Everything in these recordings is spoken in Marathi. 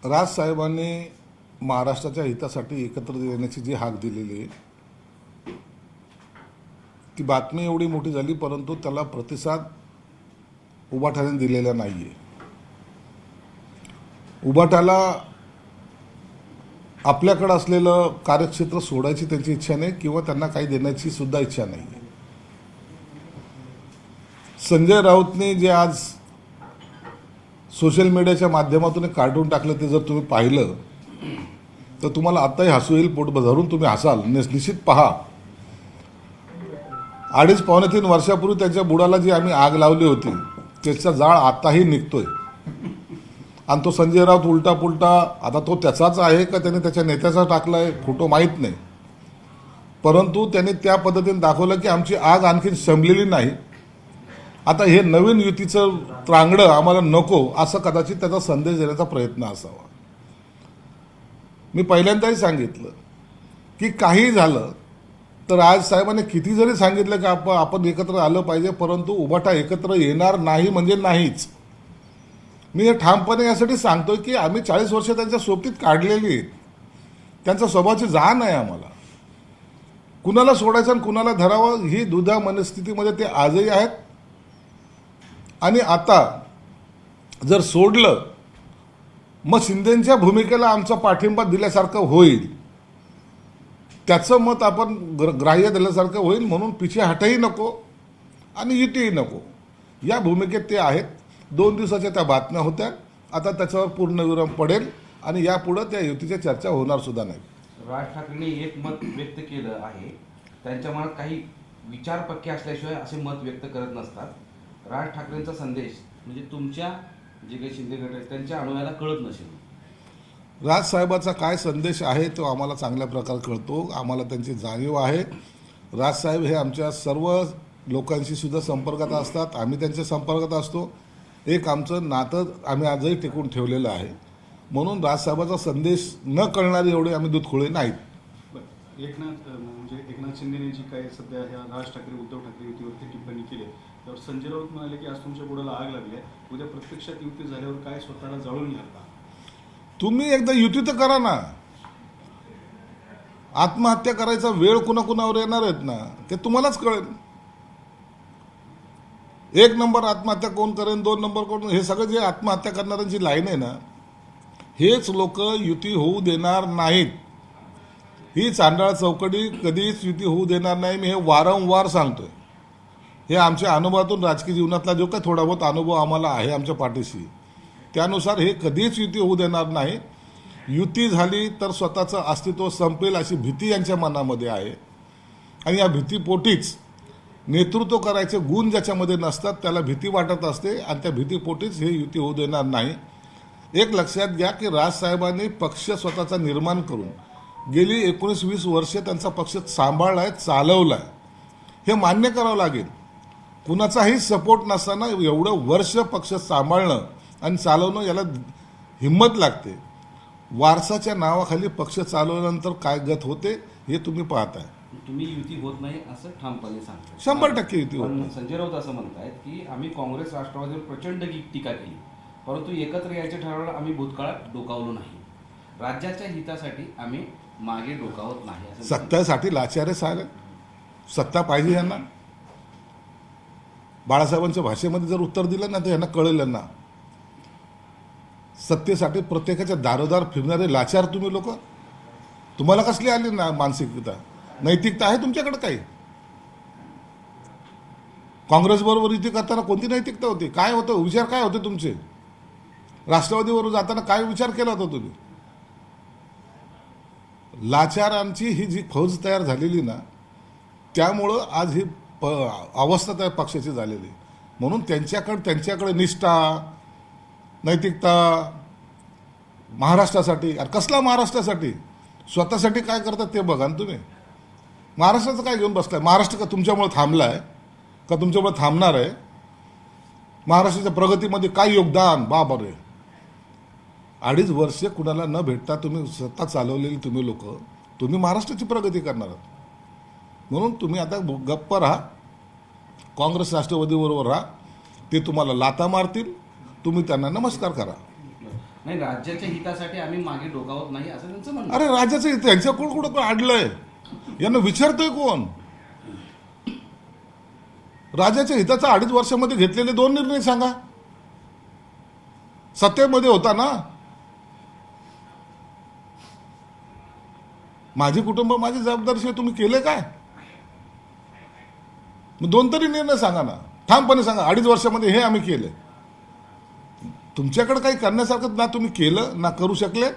राजसाहेबांनी महाराष्ट्राच्या हितासाठी एकत्र येण्याची जी हाक दिलेली आहे ती बातमी एवढी मोठी झाली, परंतु त्याला प्रतिसाद उबाठाने दिलेला नाही आहे. उबाठाला आपल्याकडे असलेलं कार्यक्षेत्र सोडायची त्यांची इच्छा नाही किंवा त्यांना काही देण्याची सुद्धा इच्छा नाही आहे. संजय राऊतने जे आज सोशल मीडियाच्या माध्यमातून एक कार्टून टाकलं ते जर तुम्ही पाहिलं तर तुम्हाला आताही हसू येईल, पोट धरून तुम्ही हसाल. निश्चित पहा. 2.5-3 वर्षापूर्वी त्याच्या बुडाला जी आम्ही आग लावली होती त्याचा जाळ आताही निघतोय. आणि तो संजय राऊत उलटा पुलटा, आता तो त्याचाच आहे का त्याने त्याच्या नेत्याचा टाकलाय फोटो माहीत नाही, परंतु त्याने त्या पद्धतीने दाखवलं की आमची आग आणखी शमलेली नाही. आता हे नवीन युतीचं त्रांगडं आम्हाला नको असं कदाचित त्याचा संदेश देण्याचा प्रयत्न असावा. मी पहिल्यांदाही सांगितलं की काही झालं तर आज साहेबांनी किती जरी सांगितलं की आपण एकत्र आलं पाहिजे, परंतु उबाटा एकत्र येणार नाही म्हणजे नाहीच. मी हे ठामपणे यासाठी सांगतोय की आम्ही 40 वर्ष त्यांच्या सोबतीत काढलेली आहेत. त्यांच्या स्वभावाची जाण आहे आम्हाला. कुणाला सोडायचं आणि कुणाला धरावं ही दुधा मनस्थितीमध्ये ते आजही आहेत. आणि आता जर सोडलं मग शिंदेंच्या भूमिकेला आमचा पाठिंबा दिल्यासारखं होईल, त्याचं मत आपण ग्राह्य दिल्यासारखं होईल. म्हणून पिछे हटही नको आणि युतीही नको या भूमिकेत ते आहेत. 2 दिवसाच्या त्या बातम्या होत्या, आता त्याच्यावर पूर्णविराम पडेल आणि यापुढे त्या युतीच्या चर्चा होणार सुद्धा नाही. राज ठाकरेंनी एक मत व्यक्त केलं आहे, त्यांच्या मनात काही विचार पक्के असल्याशिवाय असे मत व्यक्त करत नसतात. राज ठाकरेंचा संदेश म्हणजे तुमच्या जे काही शिंदे गट आहेत त्यांच्या अनुयायाला कळत नसेल. राजसाहेबाचा काय संदेश आहे तो आम्हाला चांगल्या प्रकारे कळतो. आम्हाला त्यांची जाणीव आहे. राजसाहेब हे आमच्या सर्व लोकांशी सुद्धा संपर्कात असतात, आम्ही त्यांच्या संपर्कात असतो. एक आमचं नातं आम्ही आजही टिकून ठेवलेलं आहे. म्हणून राजसाहेबाचा संदेश न कळणारे एवढे आम्ही दूधखोळे नाहीत. एकनाथ शिंदेने जी काही सध्या ह्या राज ठाकरे उद्धव ठाकरे युतीवरती टिप्पणी केली त्यावर संजय राऊत म्हणाले की आज तुमच्या बुडाला आग लागली आहे, उद्या प्रत्यक्षात युती झाल्यावर काय स्वतःला जळून घ्याल का? तुम्ही एकदा युती तर करा ना. आत्महत्या करायचा वेळ कुणाकुणावर येणार आहेत ना ते तुम्हालाच कळेल. 1 नंबर आत्महत्या कोण करेन, 2 नंबर कोण, हे सगळं जे आत्महत्या करणाऱ्यांची लाईन आहे ना, हेच लोक युती होऊ देणार नाहीत. ही चांडाळ चौकडी कधीच युती होऊ देणार नाही. मी हे वारंवार सांगतोय. हे आमच्या अनुभवातून राजकीय जीवनातला जो काही थोडा बहुत अनुभव आम्हाला आहे आमच्या पाठीशी, त्यानुसार हे कधीच युती होऊ देणार नाही. युती झाली तर स्वतःचं अस्तित्व संपेल अशी भीती यांच्या मनामध्ये आहे. आणि या भीतीपोटीच नेतृत्व करायचे गुण ज्याच्यामध्ये नसतात त्याला भीती वाटत असते आणि त्या भीतीपोटीच हे युती होऊ देणार नाही. एक लक्षात घ्या की राजसाहेबांनी पक्ष स्वतःचा निर्माण करून गेली 19-20 वर्ष त्यांचा पक्ष सांभाळलाय, चालवलाय. हे मान्य करावं लागेल. कुणाचाही सपोर्ट नसताना एवढं वर्ष पक्ष सांभाळणं आणि चालवणं याला हिंमत लागते. वारसाच्या नावाखाली पक्ष चालवल्यानंतर काय गत होते हे तुम्ही पाहताय. तुम्ही युती होत नाही असं ठामपणे सांगता. 100% युती होत नाही. संजय राऊत असं म्हणतायत की आम्ही काँग्रेस राष्ट्रवादीवर प्रचंड टीका केली, परंतु एकत्र यायचं ठरवलं आम्ही भूतकाळात डोकावलो नाही. राज्याच्या हितासाठी आम्ही मागे डोकावत नाही असं. सत्तेसाठी लाचार साहेब, सत्ता पाहिजे यांना. बाळासाहेबांच्या भाषेमध्ये जर उत्तर दिलं ना तर यांना कळेल. यांना सत्तेसाठी प्रत्येकाच्या दारोदार फिरणारे लाचार तुम्ही लोक. तुम्हाला कसली आली ना मानसिकता, नैतिकता आहे तुमच्याकडे काही? काँग्रेस बरोबर युती करताना कोणती नैतिकता होती? काय होतं विचार, काय होते तुमचे? राष्ट्रवादीबरोबर जाताना काय विचार केला होता तुम्ही? लाचारांची ही जी फौज तयार झालेली ना, त्यामुळं आज ही अवस्था त्या पक्षाची झालेली. म्हणून त्यांच्याकडे निष्ठा, नैतिकता महाराष्ट्रासाठी. अरे कसला महाराष्ट्रासाठी? स्वतःसाठी काय करतात ते बघा ना तुम्ही. महाराष्ट्राचं काय घेऊन बसलाय? महाराष्ट्र का तुमच्यामुळे थांबलाय का तुमच्यामुळे थांबणार आहे? महाराष्ट्राच्या प्रगतीमध्ये काय योगदान? बाबर रे. 2.5 वर्ष कुणाला न भेटता तुम्ही सत्ता चालवलेली तुम्ही लोक, तुम्ही महाराष्ट्राची प्रगती करणार आहात. म्हणून तुम्ही आता गप्प राहा. काँग्रेस राष्ट्रवादीबरोबर राहा. ते तुम्हाला लाथा मारतील, तुम्ही त्यांना नमस्कार करा. नाही, राज्याच्या हितासाठी आम्ही मागे डोकावत नाही असं त्यांचं म्हणणं. अरे राज्याचं त्यांच्याकडून कुठं अडलंय? यांना विचारतोय कोण? राज्याच्या हिताचा 2.5 वर्षामध्ये घेतलेले 2 निर्णय सांगा. सत्तेमध्ये होता ना. माझे कुटुंब माझी जबाबदारीशिवाय तुम्ही केले काय? मग 2 तरी निर्णय सांगा ना, ठामपणे सांगा 2.5 वर्षामध्ये हे आम्ही केले. तुमच्याकडे काही करण्यासारखं ना तुम्ही केलं ना करू शकले.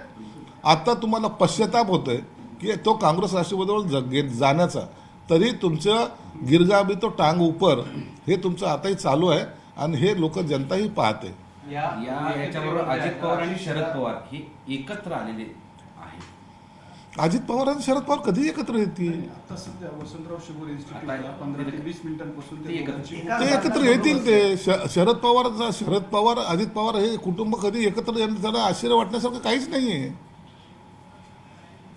आता तुम्हाला पश्चाताप होतोय की तो काँग्रेस राष्ट्रवादीवर जाण्याचा. तरी तुमचं गिरगाबी तो टांग उपर हे तुमचं आताही चालू आहे आणि हे लोक जनताही पाहते. याच्याबरोबर अजित पवार आणि शरद पवार हे एकत्र आलेले आहेत. अजित पवार आणि शरद पवार कधी एकत्र येतील? आता सध्या वसंतराव शिबोर इन्स्टिट्यूटला 15 ते 20 मिनिटांपासून ते एकत्र- ते एकत्र येतील. ते शरद पवार अजित पवार हे कुटुंब कधी एकत्र येणं त्याला आश्चर्य वाटण्यासारखं काहीच नाहीये.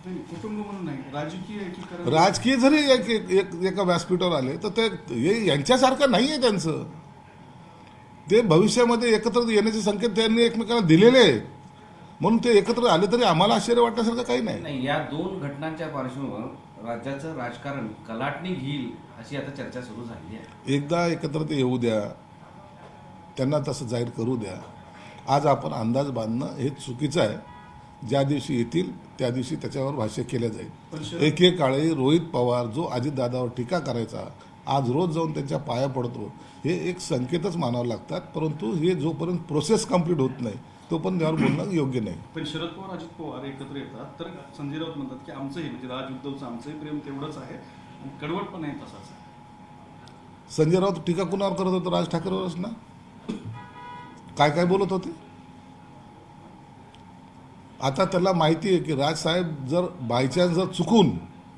कुटुंब म्हणून नाही, राजकीय एकीकरण. राजकीय जरी एका व्यासपीठावर आले तर ते यांच्यासारखं नाहीये त्यांचं. ते भविष्यामध्ये एकत्र येण्याचे संकेत त्यांनी एकमेकांना दिलेले आहेत. म्हणून ते एकत्र आले तरी आम्हाला आश्चर्य वाटण्यासारखं काही नाही. नाही, या 2 घटनांच्या पार्श्वभूमीवर राज्याचं राजकारण कलाटणी घेईल अशी आता चर्चा सुरू झाली आहे. एकदा एकत्र ते येऊ द्या, त्यांना तसं जाहीर करू द्या. आज आपण अंदाज बांधणं हे चुकीचं आहे. ज्या दिवशी येतील त्या दिवशी त्याच्यावर भाष्य केलं जाईल. एकेकाळी रोहित पवार जो अजितदादावर टीका करायचा, आज रोज जाऊन त्यांच्या पाया पडतो, हे एक संकेतच मानावं लागतात. परंतु हे जोपर्यंत प्रोसेस कंप्लीट होत नाही तोपर्यंत त्यावर बोलणं योग्य नाही. पण शरद पवार अजित पवार एकत्र येतात तर संजय राऊत म्हणतात की आमचंही म्हणजे राज उद्धवचं आमचंही प्रेम तेवढंच आहे आणि कडवट पण आहे तसाच आहे. संजय राऊत टीका कुणावर करत होतं? राज ठाकरेवरच ना. काय काय बोलत होते? आता त्याला माहिती आहे की राजसाहेब जर बायचान्स जर चुकून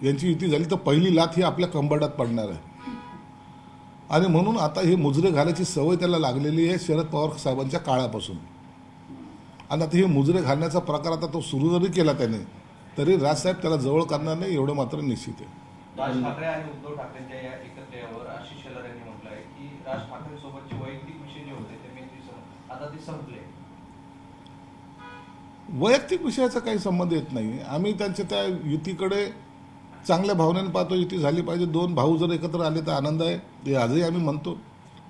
यांची युती झाली तर पहिली लाथ ही आपल्या कंबरडात पडणार आहे. आणि म्हणून आता हे मुजरे घालायची सवय त्याला लागलेली आहे शरद पवार साहेबांच्या काळापासून. आणि आता हे मुजरे घालण्याचा प्रकार आता तो सुरू जरी केला त्याने तरी राजसाहेब त्याला जवळ करणार नाही एवढं मात्र निश्चित आहे. राज ठाकरे आणि उद्धव ठाकरेंच्या या एकत्रेवर आशिष शेलार यांनी म्हटलं आहे की राज ठाकरे सोबतचे वैयक्तिक विषय जे होते ते आता ते संपले. वैयक्तिक विषयाचा काही संबंध येत नाही. आम्ही त्यांच्या त्या युतीकडे चांगल्या भावनेने पाहतो. युती झाली पाहिजे. 2 भाऊ जर एकत्र आले तर आनंद आहे. ते आजही आम्ही म्हणतो.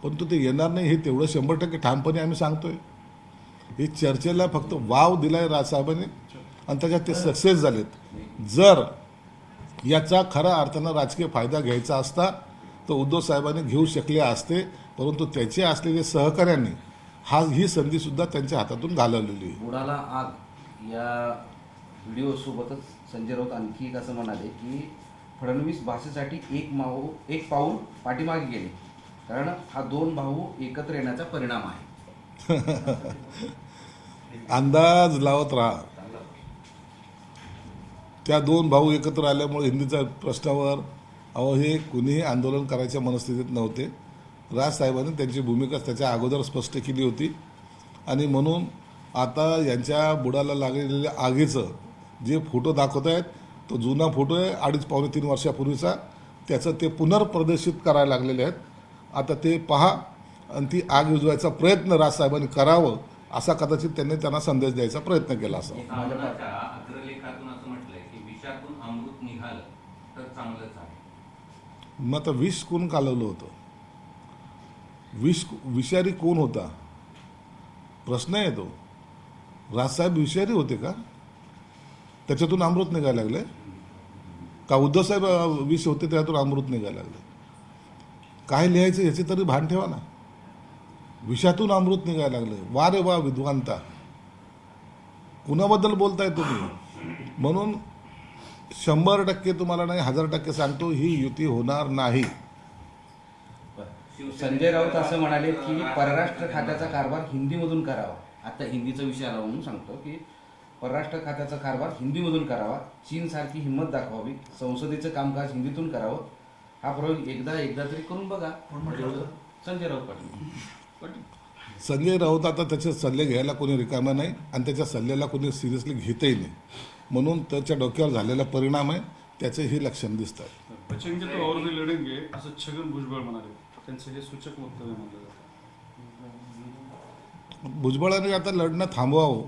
परंतु ते येणार नाही हे तेवढं 100% ठामपणे आम्ही सांगतोय. हे चर्चेला फक्त वाव दिलाय राजसाहेबांनी आणि त्याच्यात ते सक्सेस झालेत. जर याचा खऱ्या अर्थानं राजकीय फायदा घ्यायचा असता तर उद्धव साहेबांनी घेऊ शकले असते. परंतु त्याचे असलेले सहकाऱ्यांनी ही संधीसुद्धा त्यांच्या हातातून घालवलेली आहे. बुडाला आग या व्हिडिओ सोबतच संजय राऊत आणखी एक असं म्हणाले की फडणवीस भाषेसाठी एक पाऊल पाठीमागे गेले कारण हा 2 भाऊ एकत्र येण्याचा परिणाम आहे. अंदाज लावत राहा. त्या 2 भाऊ एकत्र आल्यामुळे हिंदीच्या प्रश्नावर हे कुणीही आंदोलन करायच्या मनस्थितीत नव्हते. राजसाहेबांनी त्यांची भूमिका त्याच्या अगोदर स्पष्ट केली होती आणि म्हणून आता यांच्या बुडाला लागलेल्या आगीचं जे फोटो दाखवत आहेत तो जुना फोटो आहे 2.5-3 वर्षापूर्वीचा. त्याचं ते पुनर्प्रदर्शित करायला लागलेले आहेत. आता ते पहा आणि ती आग विझवायचा प्रयत्न राजसाहेबांनी करावं असा कदाचित त्यांना संदेश द्यायचा प्रयत्न केला असा. भाजपाच्या अग्रलेखातून असं म्हटलंय की विषातून अमृत निघालं तर चांगलंच आहे. मग आता विष कोण कालवलं होतं? विषारी कोण होता? प्रश्न आहे तो. राजसाहेब विषारी होते का? त्याच्यातून अमृत निघायला लागले का? उद्धवसाहेब विष होते त्यातून अमृत निघायला लागले? काय लिहायचं याचे तरी भान ठेवा ना. विषातून अमृत निघायला लागले. वा रे वा विद्वांता, कुणाबद्दल बोलताय तुम्ही? म्हणून 100% तुम्हाला नाही 1000% सांगतो ही युती होणार नाही. संजय राऊत असं म्हणाले की परराष्ट्र खात्याचा कारभार हिंदीमधून करावा. आता हिंदीचा विषय आला म्हणून सांगतो की परराष्ट्र खात्याचा कारभार हिंदीमधून करावा. चीनसारखी हिंमत दाखवावी. संसदेचं कामकाज हिंदीतून करावं. हा प्रयोग एकदा तरी करून बघा. संजय राऊत पाटील. संजय राऊत आता त्याचे सल्ले घ्यायला कोणी रिकामा नाही आणि त्याच्या सल्ल्याला कोणी सिरियसली घेतही नाही. म्हणून त्याच्या डोक्यावर झालेला परिणाम आहे त्याचे हे लक्षण दिसत आहे. बचेंगे तो और भी लढेंगे असं छगन भुजबळ म्हणाले. त्यांचं हे सूचक वक्तव्य मानलं जातं. भुजबळाने आता लढणं थांबवावं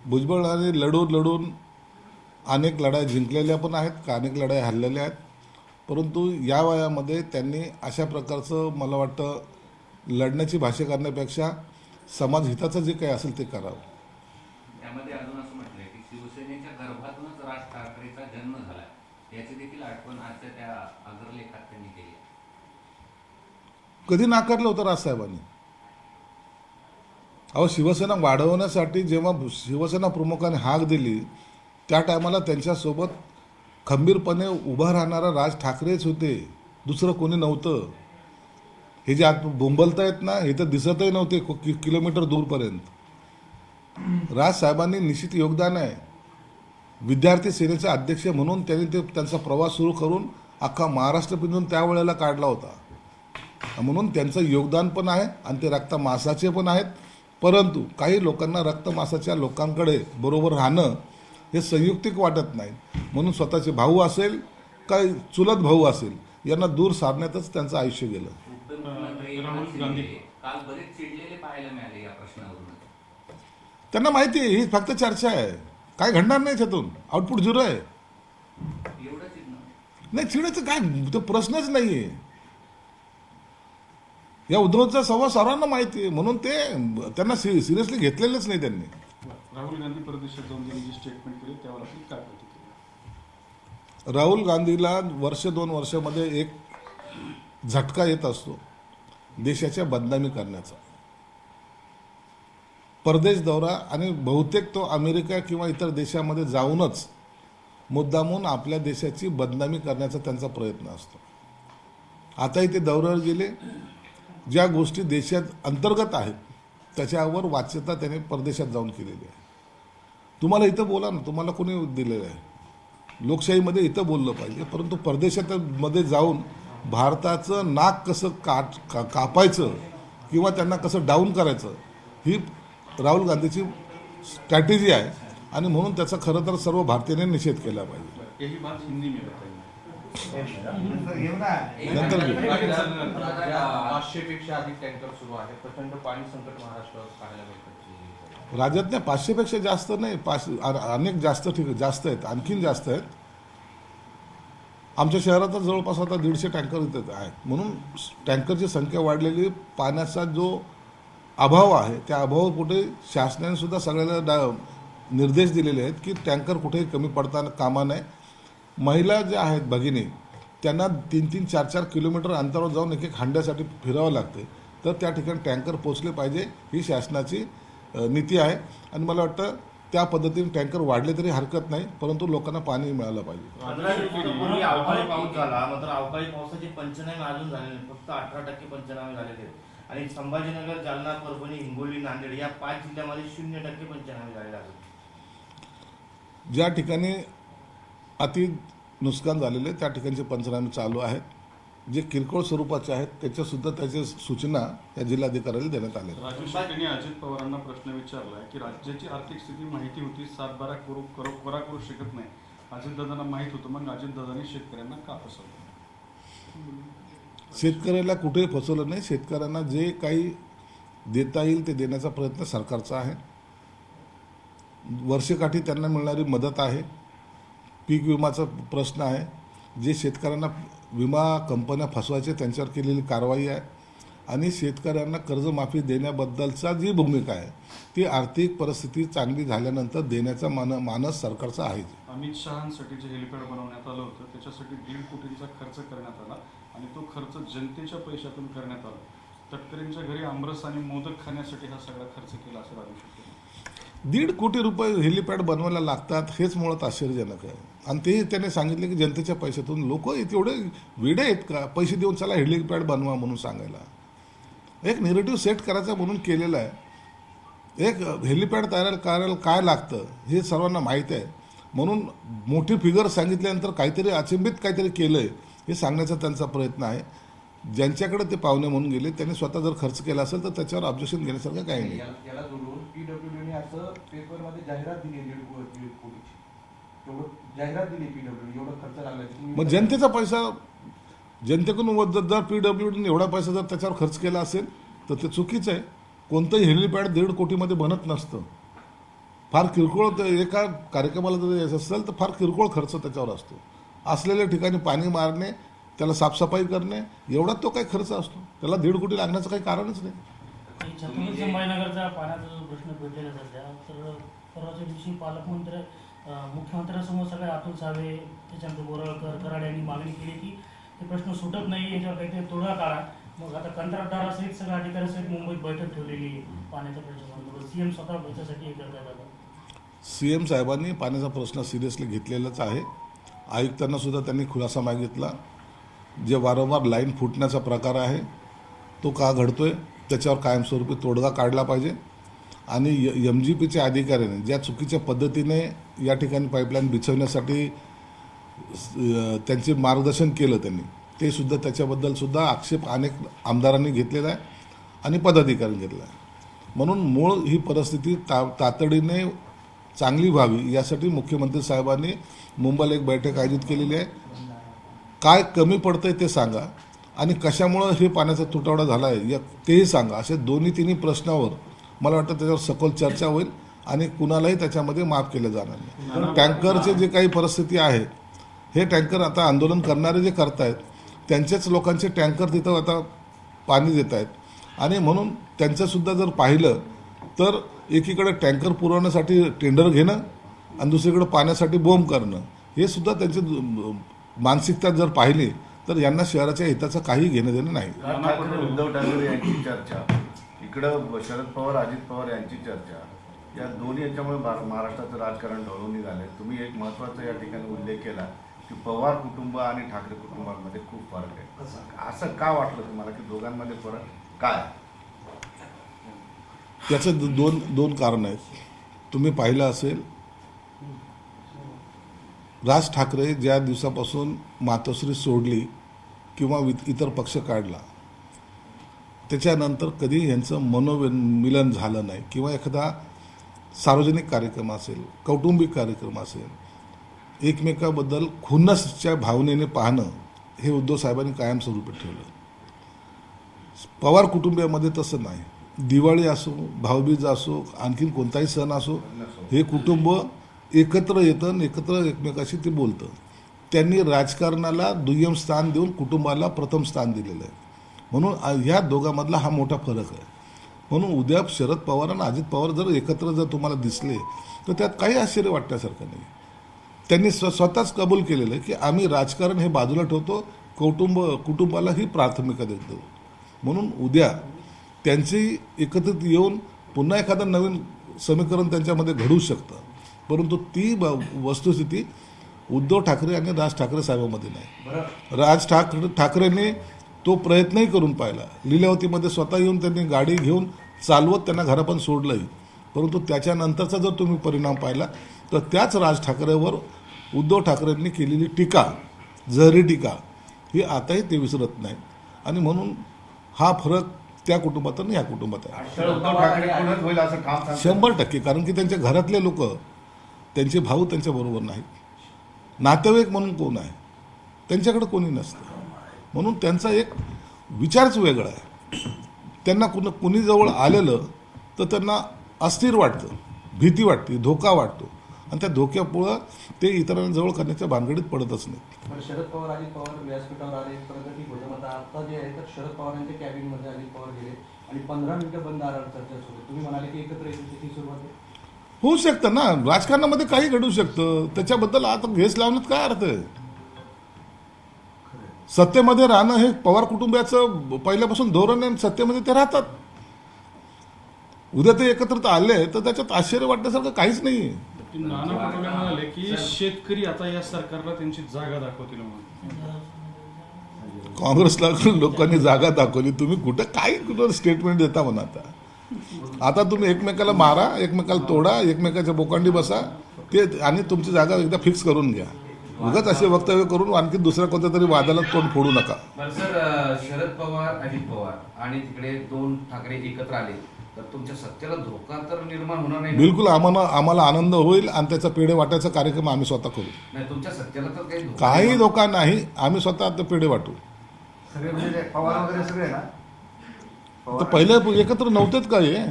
भुजबळांनी लढून अनेक लढाई जिंकलेल्या पण आहेत, अनेक लढाई हरलेल्या आहेत. परंतु या वयामध्ये त्यांनी अशा प्रकारचं मला वाटतं लढण्याची भाषा करण्यापेक्षा समाजहिताचं जे काही असेल ते करावं. त्यामध्ये अजून असं म्हटलंय की शिवसेनेच्या गर्भातूनच राज ठाकरेचा जन्म झाला, याची देखील आठवण आजच्या त्या अग्रलेखात त्यांनी केली. कधी नाकारलं होतं राजसाहेबांनी? अहो, शिवसेना वाढवण्यासाठी जेव्हा शिवसेना प्रमुखांनी हाक दिली त्या टायमाला त्यांच्यासोबत खंबीरपणे उभा राहणारा राज ठाकरेच होते, दुसरं कोणी नव्हतं. हे जे आत बोंबलतायत ना, हे तर दिसतही नव्हते किलोमीटर दूरपर्यंत. राजसाहेबांनी निश्चित योगदान आहे. विद्यार्थी सेनेचे अध्यक्ष म्हणून त्यांनी त्यांचा प्रवास सुरू करून अख्खा महाराष्ट्र पिंजून त्यावेळेला काढला होता. म्हणून त्यांचं योगदान पण आहे आणि ते रक्तमासाचे पण आहेत. परंतु काही लोकांना रक्तमासाच्या लोकांकडे बरोबर राहणं हे संयुक्तिक वाटत नाही. म्हणून स्वतःचे भाऊ असेल काय चुलत भाऊ असेल यांना दूर सारण्यातच त्यांचं आयुष्य गेलं. उपमुख्यमंत्री राहुल एकनाथ गांधी. शिंदे काल बरेच चिडलेले पाहायला मिळाले या प्रश्नावरून. त्यांना माहिती आहे ही फक्त चर्चा आहे, काय घडणार नाही त्यातून, आउटपुट झिरो आहे. एवढं चिडणं नाही, चिडायचं काय, तो प्रश्नच नाही आहे. या उद्धवचा संवाद सर्वांना माहिती आहे, म्हणून ते त्यांना सिरियसली घेतलेलंच नाही त्यांनी. राहुल गांधी परदेशात जाऊन त्यांनी जी स्टेटमेंट केली त्यावर आपण काय प्रतिक्रिया? राहुल गांधीला वर्ष 2 वर्षामध्ये एक झटका येत असतो देशाच्या बदनामी करण्याचा. परदेश दौरा आणि बहुतेक तो अमेरिका किंवा इतर देशामध्ये जाऊनच मुद्दामून आपल्या देशाची बदनामी करण्याचा त्यांचा प्रयत्न असतो. आताही ते दौऱ्यावर गेले. ज्या गोष्टी देशात अंतर्गत आहेत त्याच्यावर वाच्यता त्याने परदेशात जाऊन केलेली आहे. तुम्हाला इथं बोला ना, तुम्हाला कोणी दिलेलं आहे? लोकशाहीमध्ये इथं बोललं पाहिजे, परंतु परदेशात मध्ये जाऊन भारताचं नाक कसं कापायचं किंवा त्यांना कसं डाऊन करायचं ही राहुल गांधीची स्ट्रॅटेजी आहे. आणि म्हणून त्याचा खरं तर सर्व भारतीयांनी निषेध केला पाहिजे. यही बात हिंदी में बताइए. नंतर घेऊ. 500पेक्षा अधिक टँकर सुरू आहे. प्रचंड पाणी संकट महाराष्ट्रावर पाहायला मिळतं. राज्यात नाही, 500पेक्षा जास्त नाही, अनेक जास्त आहेत, आणखीन जास्त आहेत. आमच्या शहरात जवळपास आता 150 टँकर इथं आहेत. म्हणून टँकरची संख्या वाढलेली, पाण्याचा जो अभाव आहे त्या अभाव कुठे शासनाने सुद्धा सगळ्याला निर्देश दिलेले आहेत की टँकर कुठेही कमी पडता कामा नये. महिला ज्या आहेत भगिनी त्यांना 3-3, 4-4 किलोमीटर अंतरावर जाऊन एक हांड्यासाठी फिरावं लागते. तर त्या ठिकाणी टँकर पोचले पाहिजे ही शासनाची नीती आहे. आणि मला वाटतं त्या पद्धतीने टँकर वाढले तरी हरकत नाही, परंतु लोकांना पाणी मिळालं पाहिजे. 15 दिवसापूर्वी अवकाळी पाऊस झाला, मात्र अवकाळी पावसाचे पंचनामे अजून झाले नाही. फक्त 18% पंचनामे झालेले आहेत. आणि संभाजीनगर, जालना, परभणी, हिंगोली, नांदेड या 5 जिल्ह्यामध्ये 0% पंचनामे झालेले आहेत. ज्या ठिकाणी अति नुकसान झालेले त्या ठिकाणचे पंचनामे चालू आहेत. जे किरकोळ स्वरूपाचे आहेत त्याच्यासुद्धा त्याच्या सूचना या जिल्हाधिकाऱ्याला देण्यात आल्या. राजू शेट्टींनी अजित पवारांना प्रश्न विचारला की राज्याची आर्थिक स्थिती माहिती होती, 7-12 करू शकत नाही. अजितदादांना माहीत होतं, मग अजितदादांनी शेतकऱ्यांना का फसवलं? शेतकऱ्याला कुठेही फसवलं नाही. शेतकऱ्यांना जे काही देता येईल ते देण्याचा प्रयत्न सरकारचा आहे. वर्षकाठी त्यांना मिळणारी मदत आहे. पीक विमाचा प्रश्न आहे. जे शेतकऱ्यांना विमा कंपन्या फसवायचे त्यांच्यावर केलेली कारवाई आहे. आणि शेतकऱ्यांना कर्जमाफी देण्याबद्दलचा जी भूमिका आहे ती आर्थिक परिस्थिती चांगली झाल्यानंतर देण्याचा मानस सरकारचा आहे. अमित शहांसाठी जे हेलिपॅड बनवण्यात आलं होतं त्याच्यासाठी 1.5 कोटींचा खर्च करण्यात आला आणि तो खर्च जनतेच्या पैशातून करण्यात आला. तटकरेंच्या घरी आमरस आणि मोदक खाण्यासाठी हा सगळा खर्च केला असं राजू शेट्टी. 1.5 कोटी रुपये हेलिपॅड बनवायला लागतात हेच मुळात आश्चर्यजनक आहे. आणि ते त्याने सांगितले की जनतेच्या पैशातून. लोक तेवढे वेडे आहेत का पैसे देऊन चला हेलिपॅड बनवा म्हणून सांगायला? एक नेरेटिव्ह सेट करायचा म्हणून केलेलं आहे. एक हेलिपॅड तयार करायला काय लागतं हे सर्वांना माहीत आहे. म्हणून मोठी फिगर सांगितल्यानंतर काहीतरी अचंबित काहीतरी केलं आहे हे सांगण्याचा त्यांचा प्रयत्न आहे. ज्यांच्याकडे ते पाहुणे म्हणून गेले त्यांनी स्वतः जर खर्च केला असेल तर त्याच्यावर ऑब्जेक्शन घेण्यासारखं काही नाही. याला जोडून पीडब्ल्यूडीने असं पेपरमध्ये जाहिरात दिली 1.5 कोटीची. एवढं जाहिरात दिली पीडब्ल्यूडी, एवढा खर्च लागला. मग जनतेचा पैसा जनतेकडून जर पीडब्ल्यूडीने एवढा पैसा जर त्याच्यावर खर्च केला असेल तर ते चुकीचं आहे. कोणतंही हेलिपॅड 1.5 कोटीमध्ये बनत नसतं. फार किरकोळ एका कार्यक्रमाला जर यायचं असेल तर फार किरकोळ खर्च त्याच्यावर असतो. असलेल्या ठिकाणी पाणी मारणे, त्याला साफसफाई करणे, एवढा तो काही खर्च असतो. त्याला 1.5 कोटी लागण्याचं काही कारणच नाही. छत्रपती संभाजीनगरचा पाण्याचा जो प्रश्न पेटलेला सध्या, तर परवाच्या दिवशी पालकमंत्री मुख्यमंत्र्यांसमोर सगळे अतुल सावे, त्याच्यानंतर बोराळकर, कराड यांनी मागणी केली की हे प्रश्न सुटत नाही, याच्यावर काहीतरी तोडगा काढा. मग आता कंत्राटदारासहित सगळ्या अधिकाऱ्यांसहित मुंबईत बैठक ठेवलेली आहे पाण्याच्या प्रश्नासंदर्भात. सीएम स्वतः त्याच्यासाठी हे करतात. आता CM साहेबांनी पाण्याचा प्रश्न सिरियसली घेतलेलाच आहे. आयुक्तांना सुद्धा त्यांनी खुलासा मागितला. जे वारंवार लाईन फुटण्याचा प्रकार आहे तो का घडतोय, त्याच्यावर कायमस्वरूपी तोडगा काढला पाहिजे. आणि MGPच्या अधिकाऱ्याने ज्या चुकीच्या पद्धतीने या ठिकाणी पाईपलाईन बिछवण्यासाठी त्यांचे मार्गदर्शन केलं त्यांनी, ते सुद्धा त्याच्याबद्दल सुद्धा आक्षेप अनेक आमदारांनी घेतलेला आहे आणि पदाधिकाऱ्यांनी घेतला आहे. म्हणून मूळ ही परिस्थिती तातडीने चांगली व्हावी यासाठी मुख्यमंत्री साहेबांनी मुंबईला एक बैठक आयोजित केलेली आहे. काय कमी पडतंय ते सांगा आणि कशामुळं हे पाण्याचा तुटवडा झाला आहे तेही सांगा. असे तिन्ही प्रश्नावर मला वाटतं त्याच्यावर सखोल चर्चा होईल आणि कुणालाही त्याच्यामध्ये माफ केलं जाणार नाही. टँकरचे जे काही परिस्थिती आहे, हे टँकर आता आंदोलन करणारे जे करतायत त्यांच्याच लोकांचे टँकर तिथं आता पाणी देत आहेत. आणि म्हणून त्यांचंसुद्धा जर पाहिलं तर एकीकडे टँकर पुरवण्यासाठी टेंडर घेणं आणि दुसरीकडे पाण्यासाठी बोंब करणं, हे सुद्धा त्यांची मानसिकता जर पाहिली तर यांना शहराच्या हिताचं काही घेणं देणं नाही. राज ठाकरे उद्धव ठाकरे यांची चर्चा, इकडं शरद पवार अजित पवार यांची चर्चा, या दोन्ही याच्यामुळे महाराष्ट्राचं राजकारण ढवळून निघाले. तुम्ही एक महत्त्वाचा या ठिकाणी उल्लेख केला की पवार कुटुंब आणि ठाकरे कुटुंबांमध्ये खूप फरक आहे. असं का वाटलं तुम्हाला की दोघांमध्ये फरक काय? त्याचं दोन कारण आहेत. तुम्ही पाहिलं असेल, राज ठाकरे ज्या दिवसापासून मातोश्री सोडली किंवा इतर पक्ष काढला, त्याच्यानंतर कधी यांचं मनोमिलन झालं नाही. किंवा एखादा सार्वजनिक कार्यक्रम असेल, कौटुंबिक कार्यक्रम असेल, एकमेकाबद्दल खुन्नसच्या भावनेने पाहणं हे उद्धव साहेबांनी कायमस्वरूपी ठेवलं. पवार कुटुंबियामध्ये तसं नाही. दिवाळी असो, भाऊबीज असो, आणखीन कोणताही सण असो, हे कुटुंब एकत्र येतं आणि एकत्र एकमेकाशी ते बोलतं. त्यांनी राजकारणाला दुय्यम स्थान देऊन कुटुंबाला प्रथम स्थान दिलेलं आहे. म्हणून ह्या दोघांमधला हा मोठा फरक आहे. म्हणून उद्या शरद पवार आणि अजित पवार जर एकत्र जर तुम्हाला दिसले तर त्यात काही आश्चर्य वाटण्यासारखं नाही. त्यांनी स्वतःच कबूल केलेलं आहे की आम्ही राजकारण हे बाजूला ठेवतो, कुटुंबाला ही प्राथमिकता देतो. म्हणून उद्या त्यांची एकत्रित येऊन पुन्हा एखादं नवीन समीकरण त्यांच्यामध्ये घडू शकतं. परंतु ती वस्तुस्थिती उद्धव ठाकरे आणि राज ठाकरे साहेबांमध्ये नाही. राज ठाकरेंनी तो प्रयत्नही करून पाहिला. लीलावतीमध्ये स्वतः येऊन त्यांनी गाडी घेऊन चालवत त्यांना घरापर्यंत सोडलंही. परंतु त्याच्यानंतरचा जर तुम्ही परिणाम पाहिला तर त्याच राज ठाकरेवर उद्धव ठाकरेंनी केलेली टीका, जहरी टीका, ही आताही ते विसरत नाही. आणि म्हणून हा फरक त्या कुटुंबात आणि या कुटुंबात आहे. उद्धव ठाकरे पुढेच होईल असं ठाम सांगतो. 100%. कारण की त्यांच्या घरातले लोक, त्यांचे भाऊ त्यांच्याबरोबर नाहीत. नातेवाईक म्हणून कोण आहे? त्यांच्याकडे कोणी नसतं. म्हणून त्यांचा एक विचारच वेगळा आहे. त्यांना कुणी जवळ आलेलं तर त्यांना अस्थिर वाटतं, भीती वाटते, धोका वाटतो आणि त्या धोक्यामुळं ते इतरांजवळ करण्याच्या भानगडीत पडतच नाही. पण शरद पवार अजित पवार व्यासपीठावर आले इथपर्यंत ठीक होतं. मग आता जे आहे तर शरद पवारांच्या कॅबिनमध्ये अजित पवार गेले आणि 15 मिनिटं बंद दारावर चर्चा सुरू आहे. तुम्ही म्हणाले की एकत्र येण्याची सुरुवात आहे. होऊ शकतं ना, राजकारणामध्ये काही घडू शकतं. त्याच्याबद्दल आता घेस लावण्यात काय अर्थ आहे? सत्तेमध्ये राहणं हे पवार कुटुंबियाचं पहिल्यापासून धोरण आहे. सत्तेमध्ये ते राहतात. उद्या ते एकत्रित आले तर त्याच्यात आश्चर्य वाटण्यासारखं काहीच नाही. नाना पटोले म्हणाले की शेतकरी आता या सरकारला त्यांची जागा दाखवतील म्हणून. काँग्रेसला लोकांनी जागा दाखवली. तुम्ही कुठं स्टेटमेंट देता म्हणा. आता तुम्ही एकमेकाला मारा, एकमेकाला तोडा, एकमेकाच्या बोकांडी बसा ते आणि तुमची जागा एकदा फिक्स करून घ्या. उगाच असे वक्तव्य करून आणखी दुसऱ्या कोणत्या तरी वादाला तोंड फोडू नका. बरं सर, शरद पवार अजित पवार आणि तिकडे 2 ठाकरे एकत्र आले तर तुमच्या सत्तेला धोका तर निर्माण होणार नाही? बिलकुल. आम्हाला आनंद होईल आणि त्याचा पेढे वाटायचा कार्यक्रम आम्ही स्वतः करू. नाही, तुमच्या सत्तेला तर काही धोका नाही. आम्ही स्वतः आता पेढे वाटू. सगळे म्हणजे पवार वगैरे सगळे ना तर पहिले एकत्र नव्हतेच का हे?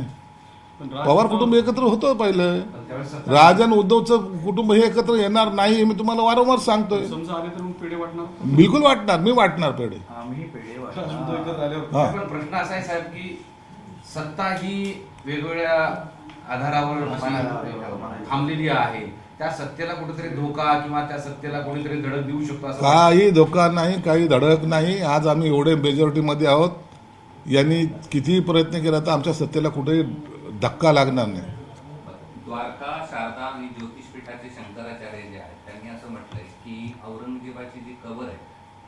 पण राज पवार कुटुंब एकत्र होतं पहिलं. पण त्यावेळेस सत्ता- राज आणि उद्धवचं कुटुंब हे एकत्र येणार नाही हे मी तुम्हाला वारंवार सांगतोय. समजा आले तर मग पेढे वाटणार बिलकुल वाटणार, मी वाटणार पेढे. आम्ही पेढे राज उद्धव एकत्र आल्यावर हा. पण प्रश्न असा आहे साहेब की सत्ता ही वेगवेगळ्या आधारावर अशी थांबलेली आहे. त्या सत्तेला कुठेतरी धोका किंवा त्या सत्तेला कोणीतरी धडक देऊ शकतो असं वाटतं? काही धोका नाही, काही धडक नाही. आज आम्ही एवढे मेजॉरिटीमध्ये आहोत. यांनी कितीही प्रयत्न केला तर आमच्या सत्तेला कुठेही धक्का लागणार नाही. द्वारका, शारदा आणि ज्योतिषपीठाचे शंकराचार्य जे आहेत त्यांनी असं म्हटलंय की औरंगजेबाची जी कबर आहे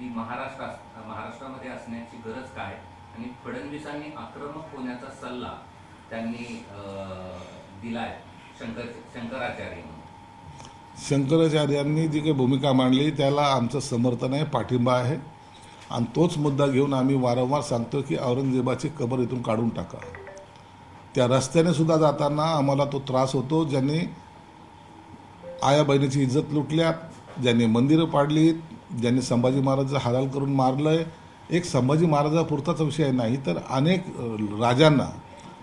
ती महाराष्ट्रामध्ये असण्याची गरज काय, आणि फडणवीसांनी आक्रमक होण्याचा सल्ला त्यांनी दिलाय शंकराचार्यांनी. शंकराचार्यांनी जी काही भूमिका मांडली त्याला आमचं समर्थन आहे, पाठिंबा आहे. आणि तोच मुद्दा घेऊन आम्ही वारंवार सांगतो की औरंगजेबाची कबर इथून काढून टाका. त्या रस्त्याने सुद्धा जाताना आम्हाला तो त्रास होतो. ज्यांनी आया बहिणीची इज्जत लुटल्या, ज्यांनी मंदिरं पाडली, ज्यांनी संभाजी महाराजांचा हलाल करून मारलंय. एक संभाजी महाराजापुरताच विषय नाही तर अनेक राजांना,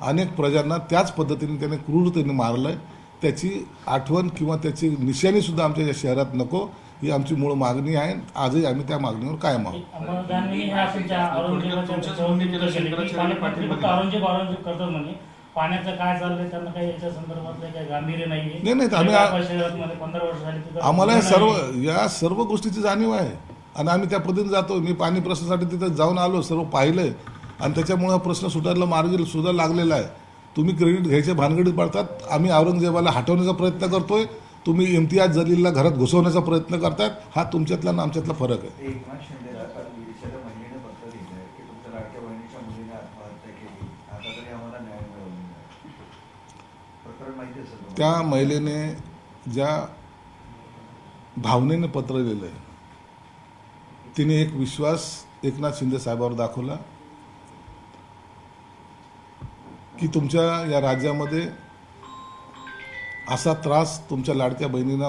अनेक प्रजांना त्याच पद्धतीने त्याने क्रूरतेने मारलंय. त्याची आठवण किंवा त्याची निशाणी सुद्धा आमच्या या शहरात नको, ही आमची मूळ मागणी आहे. आजही आम्ही त्या मागणीवर कायम आहोत. अंबादासांनी ह्या तुमच्या औरंगजेबाच्या तुमच्याच केलं केले की शंकराचार्य पाणी फक्त औरंगजेब करतात म्हणे. पाण्याचं काय चाललंय त्यांना काही याच्या संदर्भातलं काही गांभीर्य नाहीये. नाही, नाही, आम्ही शहरामध्ये 15 वर्ष झाली तिथं आम्हाला नाही. या सर्व गोष्टीची जाणीव आहे आणि आम्ही त्या पद्धतीने जातो. मी पाणी प्रश्नासाठी तिथं जाऊन आलो, सर्व पाहिलंय आणि त्याच्यामुळे हा प्रश्न सुटायला मार्गी सुद्धा लागलेला आहे. तुम्ही क्रेडिट घ्यायच्या भानगडीत पडतात. आम्ही औरंगजेबाला हटवण्याचा प्रयत्न करतोय, तुम्ही इम्तियाज जलीलला घरात घुसवण्याचा प्रयत्न करतायत. हा तुमच्यातला आणि आमच्यातला फरक आहे. एकनाथ शिंदेला काल विदिशाच्या महिलेने पत्र लिहिलंय की तुमच्या लाडक्या बहिणीच्या मुलीने आत्महत्या केली, आता तरी आम्हाला न्याय मिळवून द्या. प्रकरण माहिती असेल तुम्हाला? त्या महिलेने ज्या भावनेने पत्र लिहिलंय, तिने एक विश्वास एकनाथ शिंदे साहेबांवर दाखवला की तुमच्या या राज्यामध्ये असा त्रास तुमच्या लाडक्या बहिणींना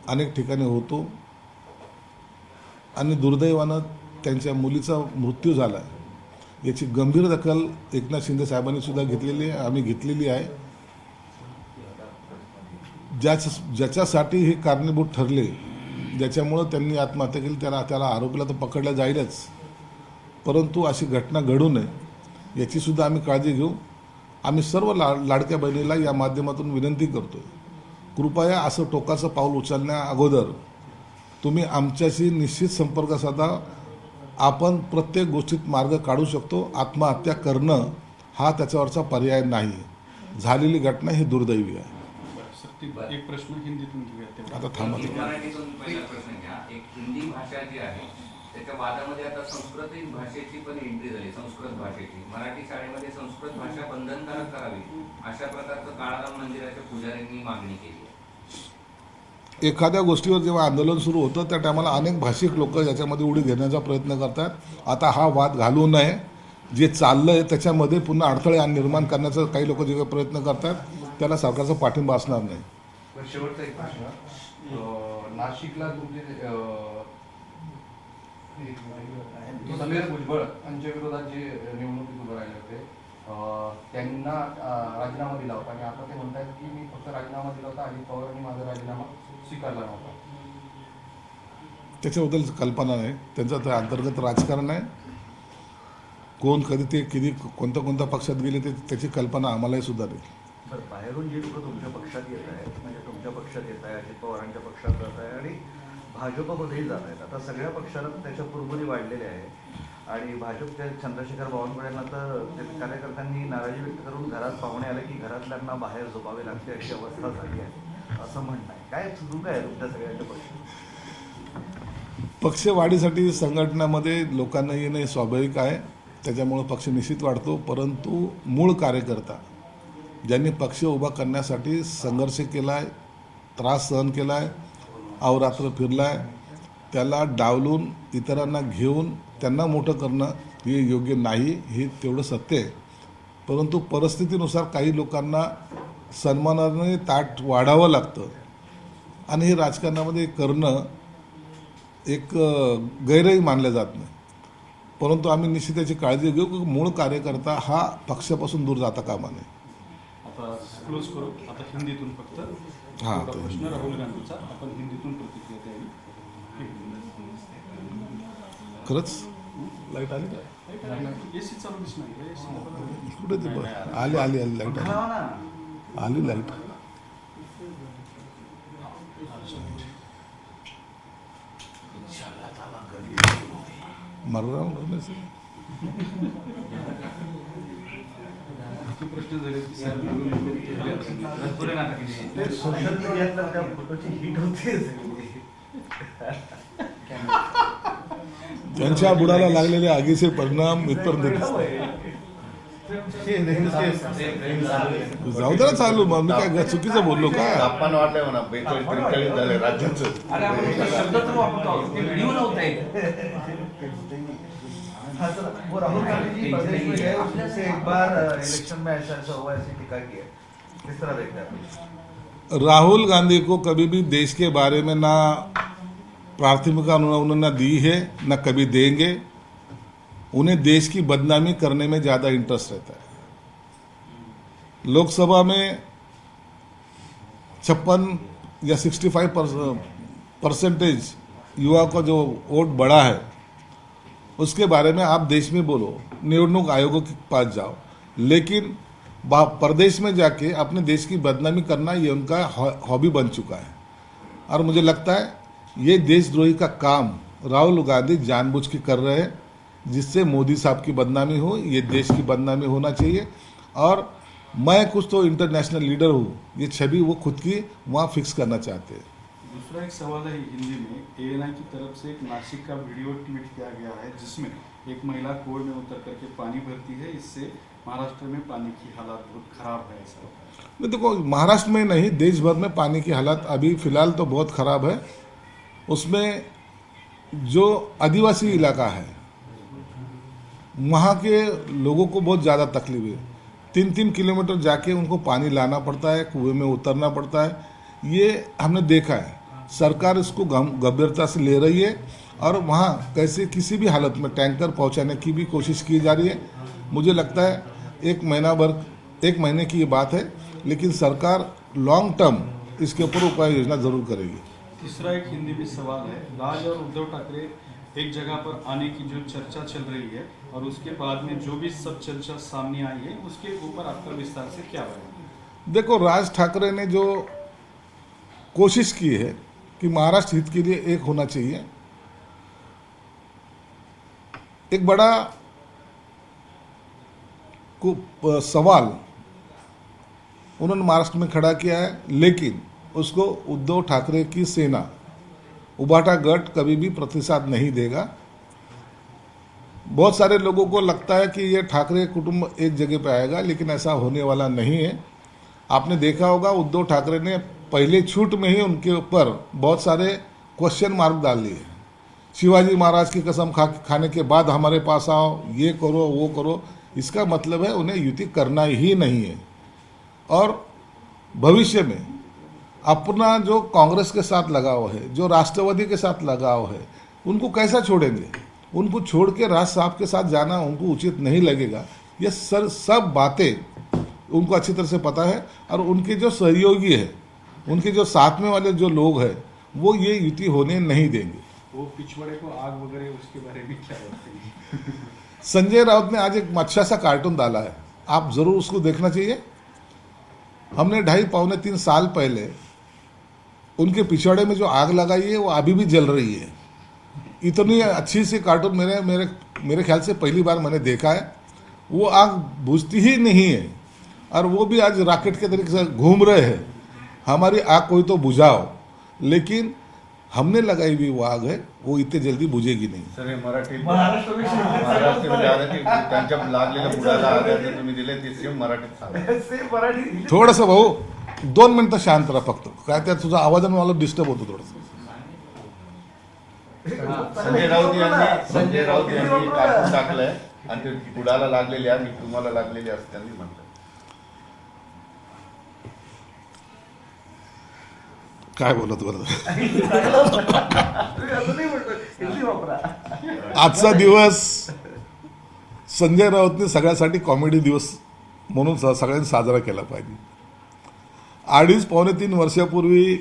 अनेक ठिकाणी होतो आणि दुर्दैवानं त्यांच्या मुलीचा मृत्यू झाला आहे. याची गंभीर दखल एकनाथ शिंदे साहेबांनी सुद्धा घेतलेली आहे, आम्ही घेतलेली आहे. ज्याच्यासाठी हे कारणीभूत ठरले, ज्याच्यामुळं त्यांनी आत्महत्या केली, त्याला आरोपीला तर पकडला जाईलच, परंतु अशी घटना घडू नये याची सुद्धा आम्ही काळजी घेऊ. आम्ही सर्व लाडक्या बहिणीला या माध्यमातून विनंती करतोय, कृपया असं टोकाचं पाऊल उचलण्या अगोदर तुम्ही आमच्याशी निश्चित संपर्क साधा. आपण प्रत्येक गोष्टीत मार्ग काढू शकतो. आत्महत्या करणं हा त्याच्यावरचा पर्याय नाही. झालेली घटना ही दुर्दैवी आहे. एक प्रश्न हिंदीतून घेऊया तेवढा. आता थांबा. मराठीतून पहिला प्रश्न घ्या. एक हिंदी भाषा जी आहे त्याच्या वादामध्ये आता संस्कृत भाषेची पण एंट्री झाली. संस्कृत भाषेची मराठी शाळेमध्ये संस्कृत भाषा बंधनकारक करावी अशा प्रकारचं काळाराम मंदिराच्या पुजाऱ्यांनी मागणी केली आहे. एखाद्या गोष्टीवर जेव्हा आंदोलन सुरू होतं त्या टायमाला अनेक भाषिक लोक याच्यामध्ये उडी घेण्याचा प्रयत्न करतात. आता हा वाद घालू नये. जे चाललंय त्याच्यामध्ये पुन्हा अडथळे निर्माण करण्याचा काही लोक जे प्रयत्न करतात त्याला सरकारचा पाठिंबा असणार नाही. बरं, शेवटचा एक प्रश्न. नाशिकला तुमचे समीर भुजबळ यांच्या विरोधात जे निवडणुकीत उभे राहिले होते, त्यांना राजीनामा दिला होता आणि आता ते म्हणतात की मी फक्त राजीनामा दिला होता, अजित पवारांनी माझा राजीनामा स्वीकारला नव्हता. त्याच्याबद्दल कल्पना नाही. त्यांचं तर अंतर्गत राजकारण आहे. कोण कधी ते किती कोणत्या पक्षात गेले ते त्याची कल्पना आम्हालाही सुद्धा नाही. तर बाहेरून जी लोक तुमच्या पक्षात येत आहेत, म्हणजे तुमच्या पक्षात येत आहे, अजित पवारांच्या पक्षात जात आहे आणि भाजपमध्येही जात आहेत. आता सगळ्या पक्षाला त्याच्या कुरबुरी वाढलेल्या आहे आणि भाजपच्या चंद्रशेखर बावनकुळेंना तर कार्यकर्त्यांनी नाराजी व्यक्त करून घरात पाहुणे आले की घरातल्यांना बाहेर झोपावे लागते अशी अवस्था झाली आहे असं म्हणणं आहे. काय चुका आहे तुमच्या सगळ्यांच्या पक्ष? पक्षवाढीसाठी संघटनामध्ये लोकांना येणं हे स्वाभाविक आहे. त्याच्यामुळं पक्ष निश्चित वाढतो. परंतु मूळ कार्यकर्ता ज्यांनी पक्ष उभा करण्यासाठी संघर्ष केला आहे, त्रास सहन केला आहे, अवरात्र फिरला आहे, त्याला डावलून इतरांना घेऊन त्यांना मोठं करणं हे योग्य नाही. हे तेवढं सत्य आहे. परंतु परिस्थितीनुसार काही लोकांना सन्मानाने ताट वाढावं लागतं आणि हे राजकारणामध्ये करणं एक गैरही मानलं जात नाही. परंतु आम्ही निश्चित त्याची काळजी घेऊ की मूळ कार्यकर्ता हा पक्षापासून दूर जाता कामा नये. आता क्लोज करू. आता हिंदीतून फक्त हां, एवढा तो प्रश्न राहुल गांधीचा आपण हिंदीतून प्रतिक्रिया द्यावी. खरंच लाईट आली का? एसी चालू दिसत नाही. एसी कुठे ते आली आली आली लाईट आली लाईट. मर रहा हूँ घर में से. प्रश्न झाले की सर ते सोशल मीडियातल्या त्या फोटोची हिट होते त्यांच्या बुडाला लागलेले आगीचे परिणाम इथपर्यंत जाऊ दे ना चालू. मग मी काय चुकीचं बोललो का? तापमान वाढलंय म्हणा 42-43 झालंय राज्याचं. अरे आपण फक्त शब्द तर वापरतो, ते व्हिडिओ नव्हता येत. वो राहुल गांधी जी प्रदेश में गए, उसने एक बार इलेक्शन में ऐसा ऐसा हुआ, ऐसी टीका की है. किस तरह देखते हैं आप? राहुल गांधी को कभी भी देश के बारे में ना प्राथमिकता उन्होंने दी है न कभी देंगे. उन्हें देश की बदनामी करने में ज़्यादा इंटरेस्ट रहता है. लोकसभा में 56 या 65% युवा को जो वोट बढ़ा है उसके बारे में आप देश में बोलो, निवडणूक आयोगों के पास जाओ, लेकिन प्रदेश में जाके अपने देश की बदनामी करना ये उनका हॉबी बन चुका है. और मुझे लगता है ये देशद्रोही का काम राहुल गांधी जानबूझ के कर रहे हैं, जिससे मोदी साहब की बदनामी हो. ये देश की बदनामी होना चाहिए. और मैं कुछ तो इंटरनेशनल लीडर हूँ, ये छवि वो खुद की वहाँ फिक्स करना चाहते हैं. दूसरा एक सवाल है हिंदी में. एएनआई की तरफ से एक नासिक का वीडियो ट्वीट किया गया है जिसमें एक महिला कुएं में उतर करके पानी भरती है. इससे महाराष्ट्र में पानी की हालत बहुत खराब है. ऐसा नहीं, देखो महाराष्ट्र में नहीं, देश भर में पानी की हालत अभी फिलहाल तो बहुत ख़राब है. उसमें जो आदिवासी इलाका है वहाँ के लोगों को बहुत ज़्यादा तकलीफ है. 3-3 किलोमीटर जाके उनको पानी लाना पड़ता है, कुएं में उतरना पड़ता है. ये हमने देखा है. सरकार इसको गंभीरता से ले रही है और वहाँ कैसे किसी भी हालत में टैंकर पहुँचाने की भी कोशिश की जा रही है. मुझे लगता है 1 महीने की ये बात है, लेकिन सरकार लॉन्ग टर्म इसके ऊपर उपाय योजना जरूर करेगी. तीसरा एक हिंदी में सवाल है. राज और उद्धव ठाकरे एक जगह पर आने की जो चर्चा चल रही है और उसके बाद में जो भी सब चर्चा सामने आई है उसके ऊपर आपका विस्तार से क्या है? देखो, राज ठाकरे ने जो कोशिश की है कि महाराष्ट्र हित के लिए एक होना चाहिए, एक बड़ा सवाल उन्होंने महाराष्ट्र में खड़ा किया है, लेकिन उसको उद्धव ठाकरे की सेना, उबाटा गठ कभी भी प्रतिसाद नहीं देगा. बहुत सारे लोगों को लगता है कि ये ठाकरे कुटुंब एक जगह पे आएगा, लेकिन ऐसा होने वाला नहीं है. आपने देखा होगा उद्धव ठाकरे ने पहले छूट में ही उनके ऊपर बहुत सारे क्वेश्चन मार्क डाल लिए. शिवाजी महाराज की कसम खाने के बाद हमारे पास आओ, ये करो वो करो. इसका मतलब है उन्हें युति करना ही नहीं है. और भविष्य में अपना जो कांग्रेस के साथ लगाव है, जो राष्ट्रवादी के साथ लगाव है, उनको कैसा छोड़ेंगे? उनको छोड़ के राज साहब के साथ जाना उनको उचित नहीं लगेगा. ये सब बातें उनको अच्छी तरह से पता है. और उनके जो सहयोगी है, उनके जो साथ में वाले जो लोग हैं, वो ये युति होने नहीं देंगे. वो पिछवाड़े को आग वगैरह उसके बारे में क्या बोलते हैं? संजय राउत ने आज एक अच्छा सा कार्टून डाला है, आप जरूर उसको देखना चाहिए. हमने 2.5-3 साल पहले उनके पिछवाड़े में जो आग लगाई है वो अभी भी जल रही है. इतनी अच्छी सी कार्टून मेरे ख्याल से पहली बार मैंने देखा है. वो आग बुझती ही नहीं है और वो भी आज रॉकेट के तरीके से घूम रहे हैं. हमारी आग कोई तो बुझाओ, लेकिन हमने लगाई हुई वो आग है, वो इतने जल्दी बुझेगी नहीं. सर हे महाराष्ट्रामध्ये आलं की त्यांच्या लागलेल्या बुडाला आधार तुम्ही दिले ते सेम मराठीत सांगा. थोडंसं भाऊ 2 मिनिटं शांत राहा फक्त. काय त्या तुझा आवाजाने मला डिस्टर्ब होतो थोडंसं. संजय राऊत यांनी कार्टून टाकलंय आणि ते बुडाला लागलेले आणि तुम्हाला लागलेले असं त्यांनी म्हटलं. काय बोलत बरं. आजचा दिवस संजय राऊतने सगळ्यासाठी कॉमेडी दिवस म्हणून सगळ्यांनी साजरा केला पाहिजे. 2.5-3 वर्षापूर्वी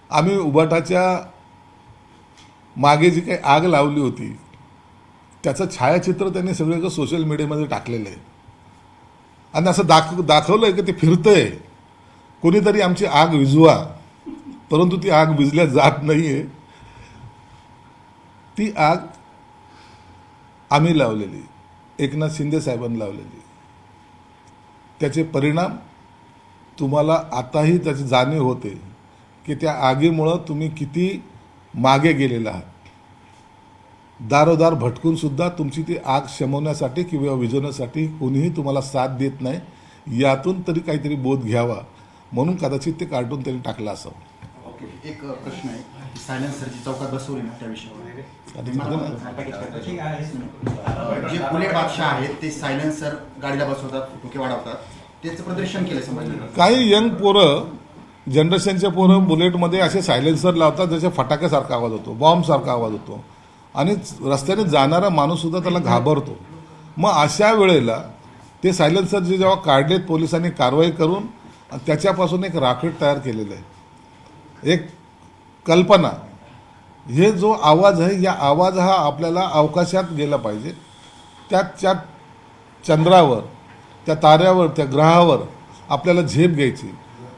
आम्ही उबाटाच्या मागे जी काही आग लावली होती त्याचं छायाचित्र त्यांनी सगळीकडे सोशल मीडियामध्ये टाकलेलं आहे आणि असं दाखवलं आहे की ते फिरतंय, कोणीतरी आमची आग विझवा, परंतु ती आग विझल्या जात नाही आहे. ती आग आम्ही लावलेली, एकनाथ शिंदे साहेबांनी लावलेली. त्याचे परिणाम तुम्हाला आताही त्याची जाणीव होते की त्या आगीमुळं तुम्ही किती मागे गेलेला आहात. दारोदार भटकून सुद्धा तुमची ती आग शमवण्यासाठी किंवा विझवण्यासाठी कोणीही तुम्हाला साथ देत नाही. यातून तरी काहीतरी बोध घ्यावा म्हणून कदाचित ते कार्टून त्यांनी टाकलं असावं. ओके, एक प्रश्न आहे, सायलेन्सरची चौकात बसवली ना त्या विषयावर जे बुलेट बादशाह आहेत ते सायलेन्सर गाडीला बसवतात, ठोके वाढवतात, त्याचं प्रदर्शन केलं समजलं. काही यंग पोरं, जनरेशनचे पोरं बुलेटमध्ये असे सायलेन्सर लावतात ज्याच्या फटाक्यासारखा आवाज होतो, बॉम्बसारखा आवाज होतो आणि रस्त्याने जाणारा माणूससुद्धा त्याला घाबरतो. मग अशा वेळेला ते सायलेन्सर जे जेव्हा काढलेत पोलिसांनी कारवाई करून त्याच्यापासून एक राकेट तयार केलेलं आहे, एक कल्पना. हे जो आवाज आहे, या आवाज हा आपल्याला अवकाशात गेला पाहिजे, त्या चंद्रावर, त्या ताऱ्यावर, त्या ग्रहावर आपल्याला झेप घ्यायची.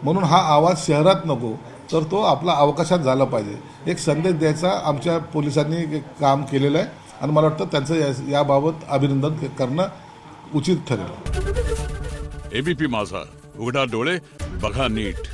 म्हणून हा आवाज शहरात नको तर तो आपला अवकाशात झाला पाहिजे. एक संदेश द्यायचा आमच्या पोलिसांनी एक काम केलेलं आहे आणि मला वाटतं त्यांचं याबाबत अभिनंदन करणं उचित ठरेल. एबीपी माझा, उघडा डोळे बघा नीट.